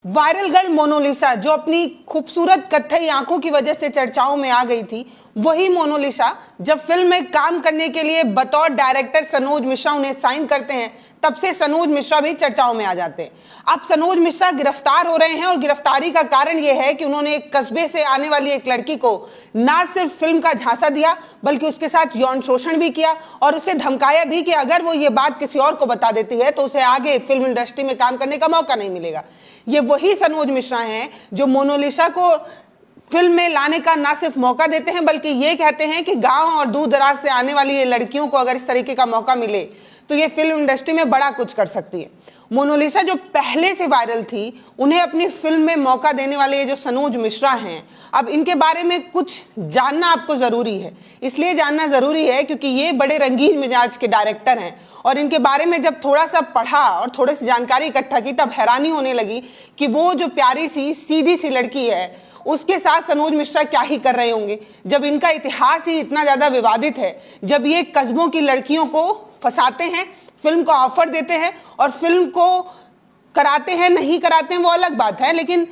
Viral girl Mona Lisa जो अपनी खूबसूरत कत्थई आंखों की वजह से चर्चाओं में आ गई थी, वही मोनालिसा जब फिल्म में काम करने के लिए बतौर डायरेक्टर सनोज मिश्रा उन्हें साइन करते हैं, तब से सनोज मिश्रा भी चर्चाओं में आ जाते हैं। अब सनोज मिश्रा गिरफ्तार हो रहे हैं और गिरफ्तारी का कारण यह है कि उन्होंने एक कस्बे से आने वाली एक लड़की को ना सिर्फ फिल्म का झांसा दिया, बल्कि उसके साथ यौन शोषण भी किया और उसे धमकाया भी कि अगर वो ये बात किसी और को बता देती है तो उसे आगे फिल्म इंडस्ट्री में काम करने का मौका नहीं मिलेगा। ये वही सनोज मिश्रा हैं जो मोनालिसा को फिल्म में लाने का ना सिर्फ मौका देते हैं, बल्कि ये कहते हैं कि गांव और दूर दराज से आने वाली ये लड़कियों को अगर इस तरीके का मौका मिले तो ये फिल्म इंडस्ट्री में बड़ा कुछ कर सकती है। मोनालिसा जो पहले से वायरल थी, उन्हें अपनी फिल्म में मौका देने वाले ये जो सनोज मिश्रा हैं, अब इनके बारे में कुछ जानना आपको ज़रूरी है। इसलिए जानना ज़रूरी है क्योंकि ये बड़े रंगीन मिजाज के डायरेक्टर हैं और इनके बारे में जब थोड़ा सा पढ़ा और थोड़ी सी जानकारी इकट्ठा की, तब हैरानी होने लगी कि वो जो प्यारी सी सीधी सी लड़की है, उसके साथ सनोज मिश्रा क्या ही कर रहे होंगे, जब इनका इतिहास ही इतना ज़्यादा विवादित है। जब ये कस्बों की लड़कियों को फंसाते हैं, फिल्म का ऑफर देते हैं और फिल्म को कराते हैं, नहीं कराते हैं वो अलग बात है, लेकिन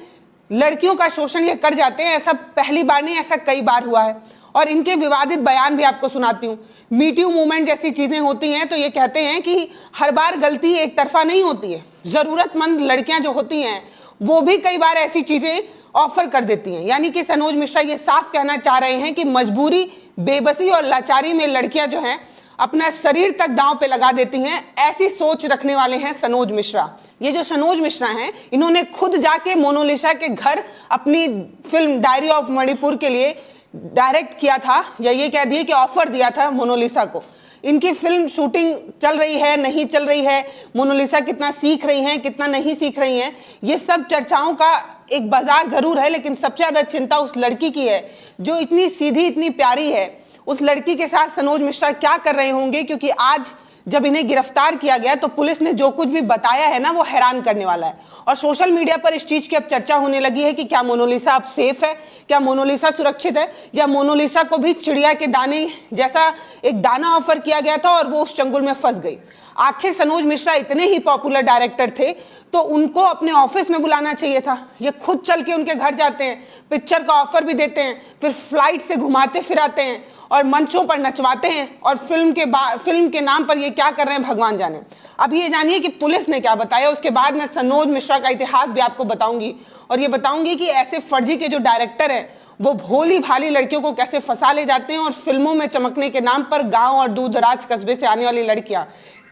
लड़कियों का शोषण ये कर जाते हैं। ऐसा पहली बार नहीं, ऐसा कई बार हुआ है। और इनके विवादित बयान भी आपको सुनाती हूँ। मी टू मूवमेंट जैसी चीज़ें होती हैं तो ये कहते हैं कि हर बार गलती एक तरफा नहीं होती है। ज़रूरतमंद लड़कियां जो होती हैं वो भी कई बार ऐसी चीज़ें ऑफर कर देती हैं। यानी कि सनोज मिश्रा ये साफ कहना चाह रहे हैं कि मजबूरी, बेबसी और लाचारी में लड़कियां जो हैं अपना शरीर तक दांव पे लगा देती हैं। ऐसी सोच रखने वाले हैं सनोज मिश्रा। ये जो सनोज मिश्रा हैं, इन्होंने खुद जाके मोनालिसा के घर अपनी फिल्म डायरी ऑफ मणिपुर के लिए डायरेक्ट किया था, या ये कह दिए कि ऑफर दिया था मोनालिसा को। इनकी फिल्म शूटिंग चल रही है, नहीं चल रही है, मोनालिसा कितना सीख रही हैं, कितना नहीं सीख रही हैं, ये सब चर्चाओं का एक बाजार जरूर है। लेकिन सबसे ज्यादा चिंता उस लड़की की है जो इतनी सीधी, इतनी प्यारी है। उस लड़की के साथ सनोज मिश्रा क्या कर रहे होंगे, क्योंकि आज जब इन्हें गिरफ्तार किया गया तो पुलिस ने जो कुछ भी बताया है ना, वो हैरान करने वाला है। और सोशल मीडिया पर इस चीज की अब चर्चा होने लगी है कि क्या मोनालिसा अब सेफ है, क्या मोनालिसा सुरक्षित है, या मोनालिसा को भी चिड़िया के दाने जैसा एक दाना ऑफर किया गया था और वो उस चंगुल में फंस गई। आखिर सनोज मिश्रा इतने ही पॉपुलर डायरेक्टर थे तो उनको अपने ऑफिस में बुलाना चाहिए था। ये खुद चल के उनके घर जाते हैं, पिक्चर का ऑफर भी देते हैं, फिर फ्लाइट से घुमाते फिराते हैं और मंचों पर नचवाते हैं। और फिल्म के नाम पर ये क्या कर रहे हैं भगवान जाने। अब ये जानिए कि पुलिस ने क्या बताया। उसके बाद मैं सनोज मिश्रा का इतिहास भी आपको बताऊंगी और ये बताऊंगी कि ऐसे फर्जी के जो डायरेक्टर हैं वो भोली भाली लड़कियों को कैसे फंसा ले जाते हैं और फिल्मों में चमकने के नाम पर गाँव और दूर दराज कस्बे से आने वाली लड़कियां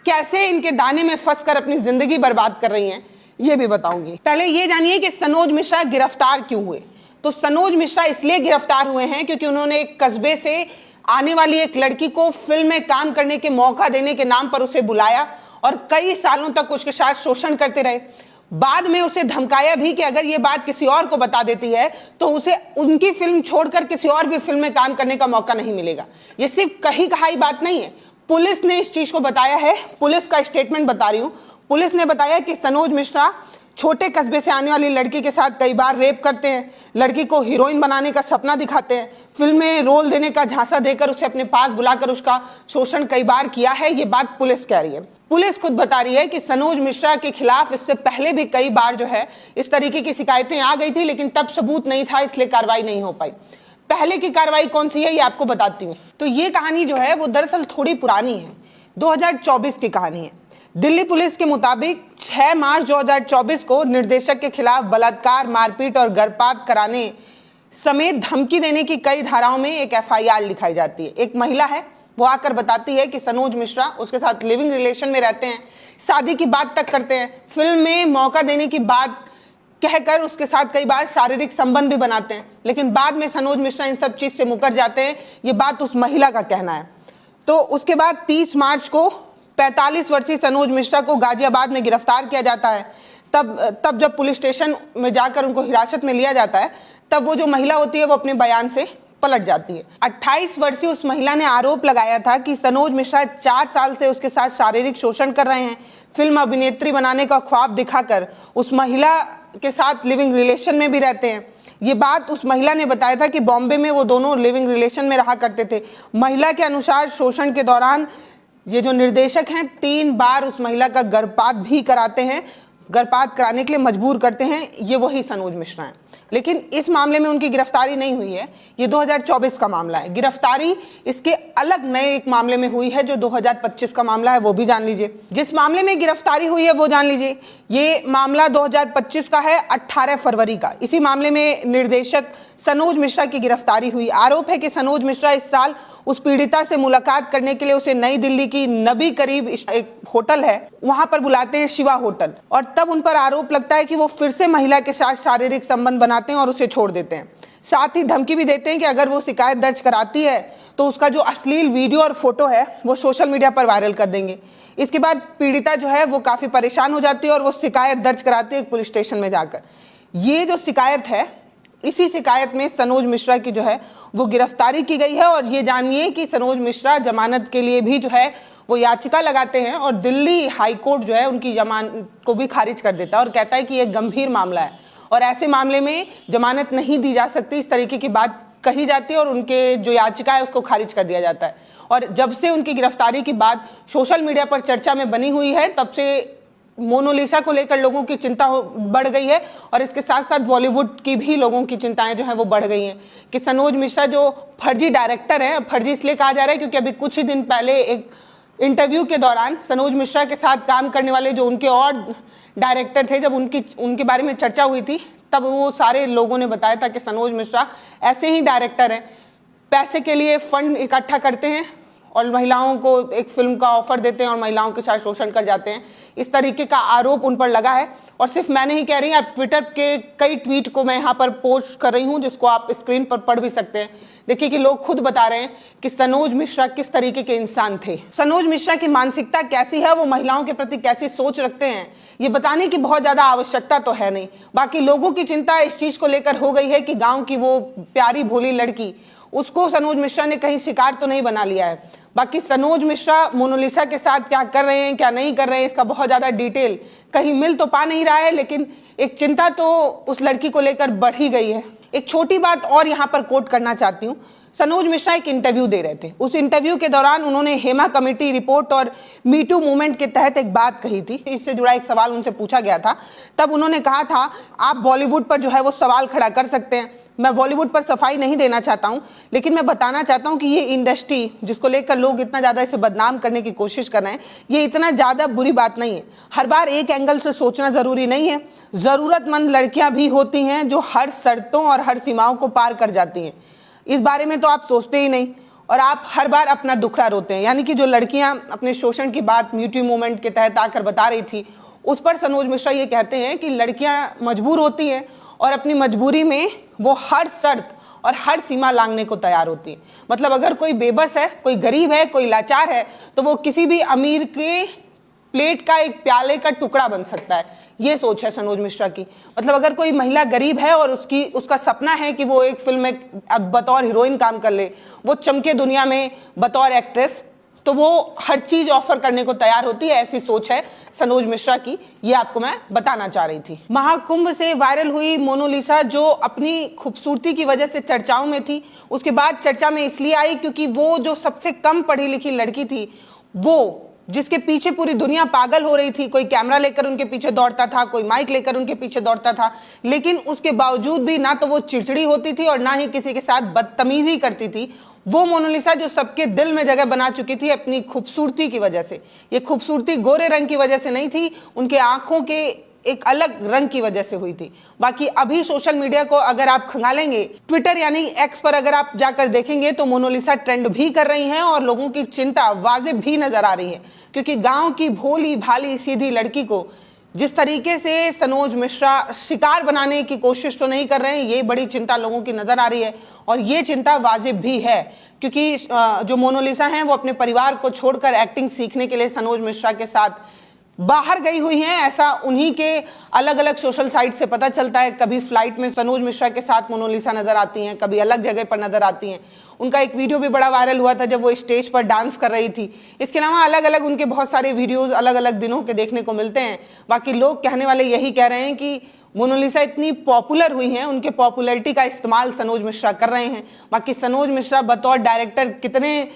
कैसे इनके दाने में फंसकर अपनी जिंदगी बर्बाद कर रही हैं, ये भी बताऊंगी। पहले ये जानिए कि सनोज मिश्रा गिरफ्तार क्यों हुए। तो सनोज मिश्रा इसलिए गिरफ्तार हुए हैं क्योंकि उन्होंने एक कस्बे से आने वाली एक लड़की को फिल्म में काम करने के मौका देने के नाम पर उसे बुलाया और कई सालों तक उसके साथ शोषण करते रहे। बाद में उसे धमकाया भी कि अगर ये बात किसी और को बता देती है तो उसे उनकी फिल्म छोड़कर किसी और भी फिल्म में काम करने का मौका नहीं मिलेगा। ये सिर्फ कही कहाई बात नहीं है, पुलिस ने इस चीज को बताया है। पुलिस का स्टेटमेंट बता रही हूं। पुलिस ने बताया कि सनोज मिश्रा छोटे कस्बे से आने वाली लड़की के साथ कई बार रेप करते हैं, लड़की को हीरोइन बनाने का सपना दिखाते हैं, फिल्म में रोल देने का झांसा देकर उसे अपने पास बुलाकर उसका शोषण कई बार किया है। ये बात पुलिस कह रही है। पुलिस खुद बता रही है कि सनोज मिश्रा के खिलाफ इससे पहले भी कई बार जो है इस तरीके की शिकायतें आ गई थी, लेकिन तब सबूत नहीं था, इसलिए कार्रवाई नहीं हो पाई। पहले की कार्रवाई कौन सी है ये आपको बताती हूँ। तो ये कहानी जो है वो दरअसल थोड़ी पुरानी है, 2024 की कहानी है। दिल्ली पुलिस के मुताबिक 6 मार्च 2024 को निर्देशक के खिलाफ बलात्कार, मारपीट और गर्भपात कराने समेत धमकी देने की कई धाराओं में एक FIR लिखाई जाती है। एक महिला है, वो आकर बताती है कि सनोज मिश्रा उसके साथ लिविंग रिलेशन में रहते हैं, शादी की बात तक करते हैं, फिल्म में मौका देने की बात कहकर उसके साथ कई बार शारीरिक संबंध भी बनाते हैं। लेकिन बाद में सनोज मिश्रा इन सब चीज से मुकर जाते हैं। ये बात उस महिला का कहना है। तो उसके बाद 30 मार्च को 45 वर्षीय सनोज मिश्रा को गाजियाबाद में गिरफ्तार किया जाता है। तब जब पुलिस स्टेशन में जाकर उनको हिरासत में लिया जाता है, तब वो जो महिला होती है वो अपने बयान से पलट जाती है। 28 वर्षीय उस महिला ने आरोप लगाया था कि सनोज मिश्रा 4 साल से उसके साथ शारीरिक शोषण कर रहे हैं। फिल्म अभिनेत्री बनाने का ख्वाब दिखाकर उस महिला के साथ लिविंग रिलेशन में भी रहते हैं। ये बात उस महिला ने बताया था कि बॉम्बे में वो दोनों लिविंग रिलेशन में रहा करते थे। महिला के अनुसार शोषण के दौरान ये जो निर्देशक हैं 3 बार उस महिला का गर्भपात भी कराते हैं। गर्भपात कराने के लिए मजबूर करते हैं, ये वही सनोज मिश्रा हैं। लेकिन इस मामले में उनकी गिरफ्तारी नहीं हुई है, ये 2024 का मामला है। गिरफ्तारी इसके अलग नए एक मामले में हुई है जो 2025 का मामला है, वो भी जान लीजिए। जिस मामले में गिरफ्तारी हुई है वो जान लीजिए। ये मामला 2025 का है, 18 फरवरी का। इसी मामले में निर्देशक सनोज मिश्रा की गिरफ्तारी हुई। आरोप है कि सनोज मिश्रा इस साल उस पीड़िता से मुलाकात करने के लिए उसे नई दिल्ली की नबी करीब एक होटल है, वहां पर बुलाते हैं, शिवा होटल, और तब उन पर आरोप लगता है कि वो फिर से महिला के साथ शारीरिक संबंध बनाते हैं और उसे छोड़ देते हैं। साथ ही धमकी भी देते हैं कि अगर वो शिकायत दर्ज कराती है तो उसका जो अश्लील वीडियो और फोटो है वो सोशल मीडिया पर वायरल कर देंगे। इसके बाद पीड़िता जो है वो काफी परेशान हो जाती है और वो शिकायत दर्ज कराती है पुलिस स्टेशन में जाकर। ये जो शिकायत है, इसी शिकायत में सनोज मिश्रा की जो है वो गिरफ्तारी की गई है। और ये जानिए कि सनोज मिश्रा जमानत के लिए भी जो है वो याचिका लगाते हैं और दिल्ली हाईकोर्ट जो है उनकी जमानत को भी खारिज कर देता है और कहता है कि ये गंभीर मामला है और ऐसे मामले में जमानत नहीं दी जा सकती, इस तरीके की बात कही जाती है और उनके जो याचिका है उसको खारिज कर दिया जाता है। और जब से उनकी गिरफ्तारी की बात सोशल मीडिया पर चर्चा में बनी हुई है, तब से मोनालिसा को लेकर लोगों की चिंता बढ़ गई है और इसके साथ साथ बॉलीवुड की भी लोगों की चिंताएं जो है वो बढ़ गई हैं कि सनोज मिश्रा जो फर्जी डायरेक्टर है, फर्जी इसलिए कहा जा रहा है क्योंकि अभी कुछ ही दिन पहले एक इंटरव्यू के दौरान सनोज मिश्रा के साथ काम करने वाले जो उनके और डायरेक्टर थे, जब उनके बारे में चर्चा हुई थी तब वो सारे लोगों ने बताया था कि सनोज मिश्रा ऐसे ही डायरेक्टर हैं, पैसे के लिए फंड इकट्ठा करते हैं और महिलाओं को एक फिल्म का ऑफर देते हैं और महिलाओं के साथ शोषण कर जाते हैं। इस तरीके का आरोप उन पर लगा है। और सिर्फ मैं नहीं कह रही, आप ट्विटर के कई ट्वीट को मैं यहाँ पर पोस्ट कर रही हूँ जिसको आप स्क्रीन पर पढ़ भी सकते हैं। देखिए कि लोग खुद बता रहे हैं कि सनोज मिश्रा किस तरीके के इंसान थे। सनोज मिश्रा की मानसिकता कैसी है, वो महिलाओं के प्रति कैसी सोच रखते हैं, ये बताने की बहुत ज्यादा आवश्यकता तो है नहीं। बाकी लोगों की चिंता इस चीज को लेकर हो गई है कि गाँव की वो प्यारी भोली लड़की, उसको सनोज मिश्रा ने कहीं शिकार तो नहीं बना लिया है। बाकी सनोज मिश्रा मोनालिसा के साथ क्या कर रहे हैं क्या नहीं कर रहे हैं इसका बहुत ज्यादा डिटेल कहीं मिल तो पा नहीं रहा है, लेकिन एक चिंता तो उस लड़की को लेकर बढ़ ही गई है। एक छोटी बात और यहाँ पर कोट करना चाहती हूँ। सनोज मिश्रा एक इंटरव्यू दे रहे थे, उस इंटरव्यू के दौरान उन्होंने हेमा कमेटी रिपोर्ट और मीटू मूवमेंट के तहत एक बात कही थी। इससे जुड़ा एक सवाल उनसे पूछा गया था, तब उन्होंने कहा था आप बॉलीवुड पर जो है वो सवाल खड़ा कर सकते हैं। मैं बॉलीवुड पर सफाई नहीं देना चाहता हूं, लेकिन मैं बताना चाहता हूं कि ये इंडस्ट्री जिसको लेकर लोग इतना ज्यादा इसे बदनाम करने की कोशिश कर रहे हैं, ये इतना ज्यादा बुरी बात नहीं है। हर बार एक एंगल से सोचना जरूरी नहीं है। जरूरतमंद लड़कियां भी होती हैं जो हर शर्तों और हर सीमाओं को पार कर जाती हैं। इस बारे में तो आप सोचते ही नहीं और आप हर बार अपना दुखड़ा रोते हैं। यानी कि जो लड़कियां अपने शोषण की बात म्यूटी मूवमेंट के तहत आकर बता रही थी, उस पर सनोज मिश्रा ये कहते हैं कि लड़कियां मजबूर होती हैं और अपनी मजबूरी में वो हर शर्त और हर सीमा लांघने को तैयार होती है। मतलब अगर कोई बेबस है, कोई गरीब है, कोई लाचार है, तो वो किसी भी अमीर के प्लेट का एक प्याले का टुकड़ा बन सकता है। ये सोच है सनोज मिश्रा की। मतलब अगर कोई महिला गरीब है और उसका सपना है कि वो एक फिल्म में बतौर हीरोइन काम कर ले, वो चमके दुनिया में बतौर एक्ट्रेस, तो वो हर चीज ऑफर करने को तैयार होती है। ऐसी सोच है सनोज मिश्रा की, ये आपको मैं बताना चाह रही थी। महाकुंभ से वायरल हुई मोनालिसा जो अपनी खूबसूरती की वजह से चर्चाओं में थी, उसके बाद चर्चा में इसलिए आई क्योंकि वो जो सबसे कम पढ़ी लिखी लड़की थी, वो जिसके पीछे पूरी दुनिया पागल हो रही थी, कोई कैमरा लेकर उनके पीछे दौड़ता था, कोई माइक लेकर उनके पीछे दौड़ता था, लेकिन उसके बावजूद भी ना तो वो चिड़चिड़ी होती थी और ना ही किसी के साथ बदतमीजी करती थी। वो मोनालिसा जो सबके दिल में जगह बना चुकी थी अपनी खूबसूरती की वजह से। ये खूबसूरती गोरे रंग की वजह से नहीं थी, उनके आंखों के एक अलग रंग की वजह से हुई थी। बाकी अभी सोशल मीडिया को अगर आप खंगालेंगे, ट्विटर यानी एक्स पर अगर आप जाकर देखेंगे तो मोनालिसा ट्रेंड भी कर रही हैं और लोगों की चिंता वाजिब भी नजर आ रही है, क्योंकि गांव की भोली भाली सीधी लड़की को जिस तरीके से सनोज मिश्रा शिकार बनाने की कोशिश तो नहीं कर रहे हैं, ये बड़ी चिंता लोगों की नजर आ रही है। और ये चिंता वाजिब भी है क्योंकि जो मोनालिसा हैं वो अपने परिवार को छोड़कर एक्टिंग सीखने के लिए सनोज मिश्रा के साथ बाहर गई हुई हैं। ऐसा उन्हीं के अलग अलग सोशल साइट से पता चलता है। कभी फ्लाइट में सनोज मिश्रा के साथ मोनालिसा नजर आती हैं, कभी अलग जगह पर नजर आती हैं। उनका एक वीडियो भी बड़ा वायरल हुआ था जब वो स्टेज पर डांस कर रही थी। इसके अलावा अलग अलग उनके बहुत सारे वीडियोस अलग अलग दिनों के देखने को मिलते हैं। बाकी लोग कहने वाले यही कह रहे हैं कि मोनालिसा इतनी पॉपुलर हुई हैं, उनके पॉपुलैरिटी का इस्तेमाल सनोज मिश्रा कर रहे हैं। बाकी सनोज मिश्रा बतौर डायरेक्टर कितने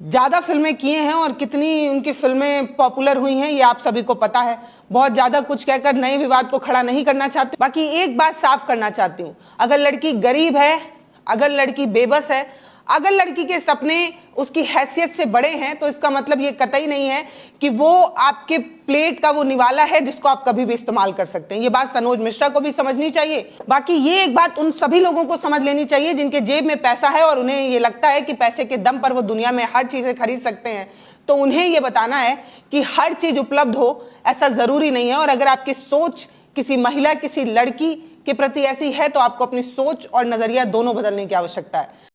ज्यादा फिल्में किए हैं और कितनी उनकी फिल्में पॉपुलर हुई हैं ये आप सभी को पता है। बहुत ज्यादा कुछ कहकर नए विवाद को खड़ा नहीं करना चाहती। बाकी एक बात साफ करना चाहती हूं, अगर लड़की गरीब है, अगर लड़की बेबस है, अगर लड़की के सपने उसकी हैसियत से बड़े हैं, तो इसका मतलब ये कतई नहीं है कि वो आपके प्लेट का वो निवाला है जिसको आप कभी भी इस्तेमाल कर सकते हैं। ये बात सनोज मिश्रा को भी समझनी चाहिए। बाकी ये एक बात उन सभी लोगों को समझ लेनी चाहिए जिनके जेब में पैसा है और उन्हें ये लगता है कि पैसे के दम पर वो दुनिया में हर चीजें खरीद सकते हैं। तो उन्हें ये बताना है कि हर चीज उपलब्ध हो ऐसा जरूरी नहीं है। और अगर आपकी सोच किसी महिला, किसी लड़की के प्रति ऐसी है तो आपको अपनी सोच और नजरिया दोनों बदलने की आवश्यकता है।